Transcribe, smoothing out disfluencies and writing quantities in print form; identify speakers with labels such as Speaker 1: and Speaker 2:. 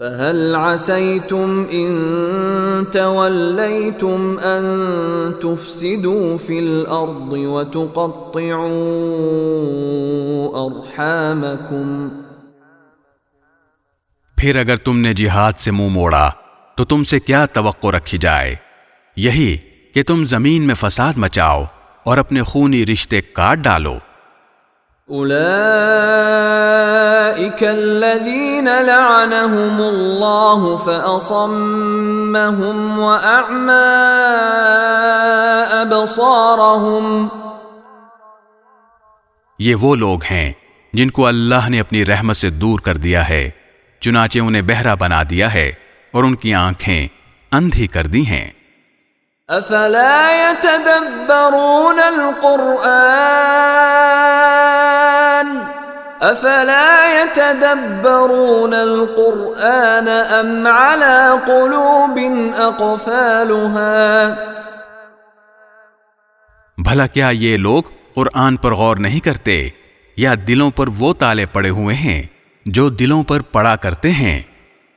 Speaker 1: فَهَلْ عَسَيْتُمْ إِن تَوَلَّيْتُمْ أَن تُفْسِدُوا فِي الْأَرْضِ وَتُقَطِّعُوا أَرْحَامَكُمْ؟
Speaker 2: پھر اگر تم نے جہاد سے منہ موڑا تو تم سے کیا توقع رکھی جائے؟ یہی کہ تم زمین میں فساد مچاؤ اور اپنے خونی رشتے کاٹ ڈالو۔
Speaker 1: أولئك الذين لعنهم الله فأصمهم وأعمى أبصارهم۔
Speaker 2: یہ وہ لوگ ہیں جن کو اللہ نے اپنی رحمت سے دور کر دیا ہے، چنانچہ انہیں بہرا بنا دیا ہے اور ان کی آنکھیں اندھی کر دی ہیں۔
Speaker 1: افلا يتدبرون القرآن ام على قلوب اقفالها؟
Speaker 2: بھلا کیا یہ لوگ قرآن پر غور نہیں کرتے یا دلوں پر وہ تالے پڑے ہوئے ہیں جو دلوں پر پڑا کرتے ہیں؟